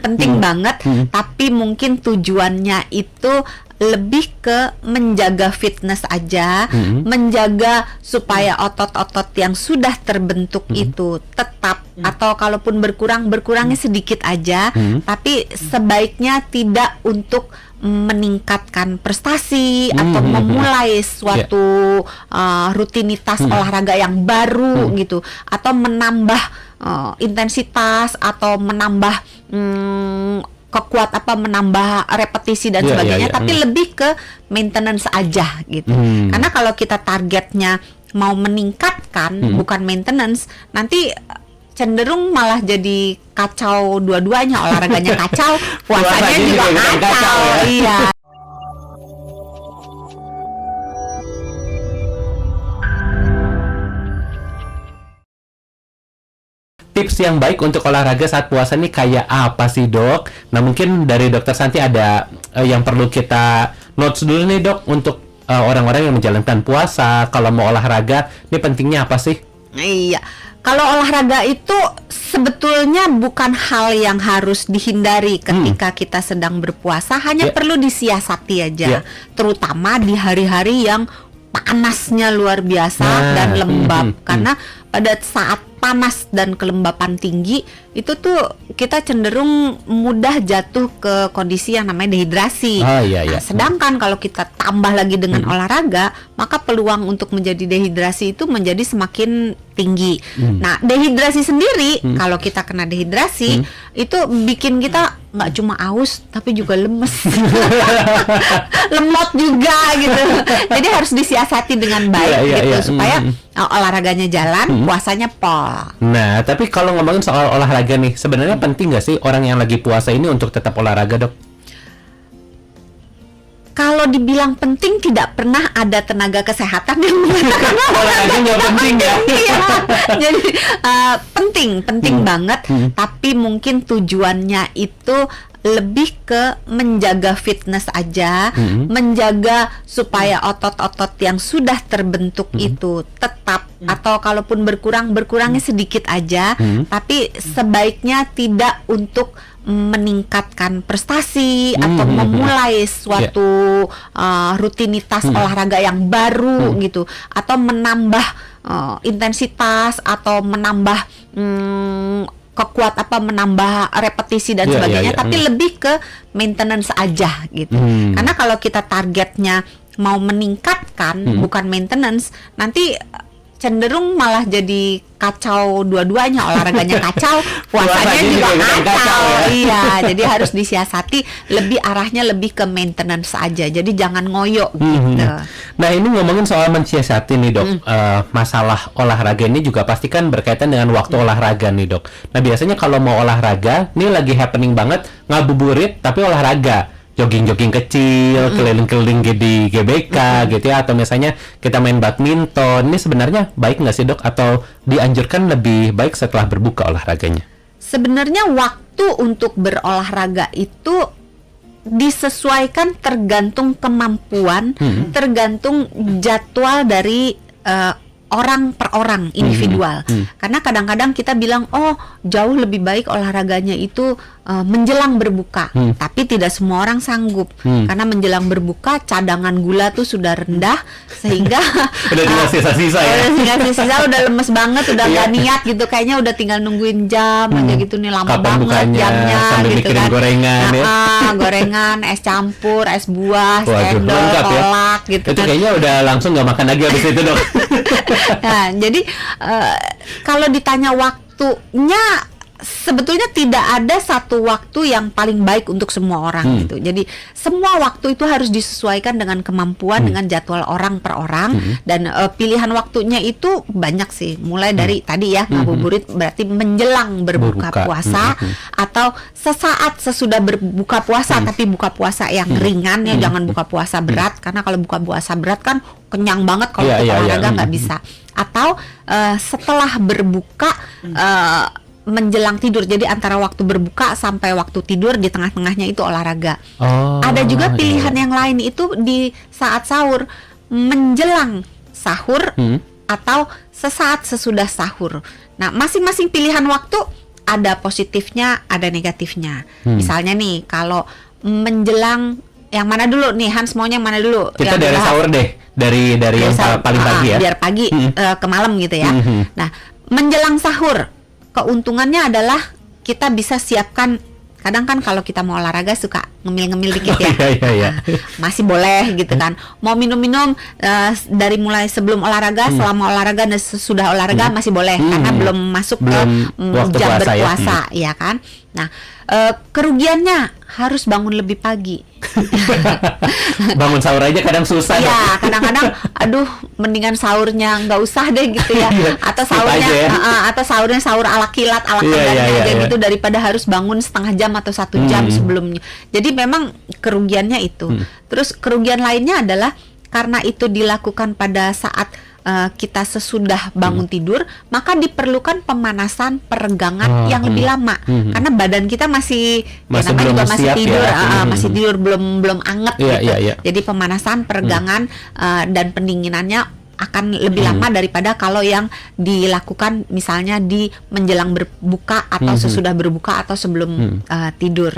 penting banget, tapi mungkin tujuannya itu lebih ke menjaga fitness aja, menjaga supaya otot-otot yang sudah terbentuk itu tetap, atau kalaupun berkurangnya sedikit aja, tapi sebaiknya tidak untuk meningkatkan prestasi atau memulai suatu rutinitas olahraga yang baru gitu, atau menambah intensitas atau menambah menambah repetisi dan sebagainya, tapi lebih ke maintenance aja gitu. Karena kalau kita targetnya mau meningkatkan bukan maintenance, nanti cenderung malah jadi kacau dua-duanya, olahraganya kacau, puasanya juga kacau. Iya. Tips yang baik untuk olahraga saat puasa nih kayak apa sih, Dok? Nah, mungkin dari Dokter Santi ada yang perlu kita notes dulu nih, Dok, untuk orang-orang yang menjalankan puasa, kalau mau olahraga, ini pentingnya apa sih? Iya. Kalau olahraga itu sebetulnya bukan hal yang harus dihindari ketika kita sedang berpuasa, hanya perlu disiasati aja. Terutama di hari-hari yang panasnya luar biasa dan lembab. Karena pada saat panas dan kelembapan tinggi itu tuh kita cenderung mudah jatuh ke kondisi yang namanya dehidrasi. Nah, sedangkan kalau kita tambah lagi dengan olahraga, maka peluang untuk menjadi dehidrasi itu menjadi semakin tinggi. Nah, dehidrasi sendiri, kalau kita kena dehidrasi, itu bikin kita nggak cuma aus, tapi juga lemes, lemot juga gitu. Jadi harus disiasati dengan baik supaya olahraganya jalan, puasanya pol. Nah, tapi kalau ngomongin soal olahraga nih, sebenarnya penting nggak sih orang yang lagi puasa ini untuk tetap olahraga, Dok? Kalau dibilang penting, tidak pernah ada tenaga kesehatan yang mengatakan olahraga nggak penting ya. Iya. Jadi penting banget, tapi mungkin tujuannya itu lebih ke menjaga fitness aja, menjaga supaya otot-otot yang sudah terbentuk itu tetap, atau kalaupun berkurangnya sedikit aja, tapi sebaiknya tidak untuk meningkatkan prestasi atau memulai suatu rutinitas olahraga yang baru gitu, atau menambah intensitas atau menambah menambah repetisi dan sebagainya, tapi lebih ke maintenance aja gitu. Karena kalau kita targetnya mau meningkatkan bukan maintenance, nanti cenderung malah jadi kacau dua-duanya, olahraganya kacau, puasanya juga kacau. Iya, jadi harus disiasati, arahnya lebih ke maintenance aja. Jadi jangan ngoyo gitu. Nah, ini ngomongin soal mensiasati nih, Dok. Masalah olahraga ini juga pasti kan berkaitan dengan waktu olahraga nih, Dok. Nah, biasanya kalau mau olahraga, ini lagi happening banget, ngabuburit tapi olahraga. Jogging-jogging kecil, keliling-keliling di GBK gitu ya, atau misalnya kita main badminton. Ini sebenarnya baik nggak sih, Dok? Atau dianjurkan lebih baik setelah berbuka olahraganya? Sebenarnya waktu untuk berolahraga itu disesuaikan tergantung kemampuan, tergantung jadwal dari orang per orang, individual. Karena kadang-kadang kita bilang, oh jauh lebih baik olahraganya itu menjelang berbuka, tapi tidak semua orang sanggup, karena menjelang berbuka cadangan gula tuh sudah rendah, sehingga udah tinggal sisa-sisa ya, udah lemes banget, udah nggak niat gitu, kayaknya udah tinggal nungguin jam aja gitu nih, lama kapan banget bukanya, jamnya gitu kan, gorengan, gorengan, es campur, es buah, cendol, ya? kolak gitu itu kan. Kayaknya udah langsung nggak makan lagi habis itu, Dok. Nah, jadi kalau ditanya waktunya, sebetulnya tidak ada satu waktu yang paling baik untuk semua orang gitu. Jadi semua waktu itu harus disesuaikan dengan kemampuan, dengan jadwal orang per orang, dan pilihan waktunya itu banyak sih. Mulai dari tadi ya, ngabuburit berarti menjelang berbuka puasa, atau sesaat sesudah berbuka puasa, tapi buka puasa yang ringan ya, jangan buka puasa berat, karena kalau buka puasa berat kan kenyang banget, kalau olahraga nggak bisa. Atau setelah berbuka menjelang tidur, jadi antara waktu berbuka sampai waktu tidur, di tengah-tengahnya itu olahraga. Ada juga pilihan yang lain itu di saat sahur, menjelang sahur atau sesaat sesudah sahur. Nah, masing-masing pilihan waktu ada positifnya, ada negatifnya. Misalnya nih, kalau menjelang yang mana dulu nih, Hans maunya yang mana dulu? Kita Yang dari dibahas? sahur deh, dari yang paling pagi ya. Biar pagi ke malam gitu ya. Nah, menjelang sahur, keuntungannya adalah kita bisa siapkan. Kadang kan kalau kita mau olahraga suka ngemil-ngemil dikit ya. Iya. Masih boleh gitu kan. Mau minum-minum dari mulai sebelum olahraga, selama olahraga dan sesudah olahraga masih boleh karena belum masuk ke waktu jam puasa ya. berpuasa ya kan. Nah, kerugiannya harus bangun lebih pagi. Bangun sahur aja kadang susah. Dok. Ya, kadang-kadang aduh mendingan sahurnya nggak usah deh gitu ya. Atau Skip sahurnya aja ya. atau sahurnya sahur ala kilat, ala Iya, kadarnya iya, aja iya. gitu daripada harus bangun setengah jam atau 1 jam sebelumnya. Jadi memang kerugiannya itu. Terus kerugian lainnya adalah karena itu dilakukan pada saat kita sesudah bangun tidur, maka diperlukan pemanasan peregangan yang lebih lama karena badan kita masih Masih namanya belum juga masih siap tidur, ya. masih tidur belum anget Iya, gitu. iya. Jadi pemanasan peregangan dan pendinginannya akan lebih lama daripada kalau yang dilakukan misalnya di menjelang berbuka atau sesudah berbuka atau sebelum tidur.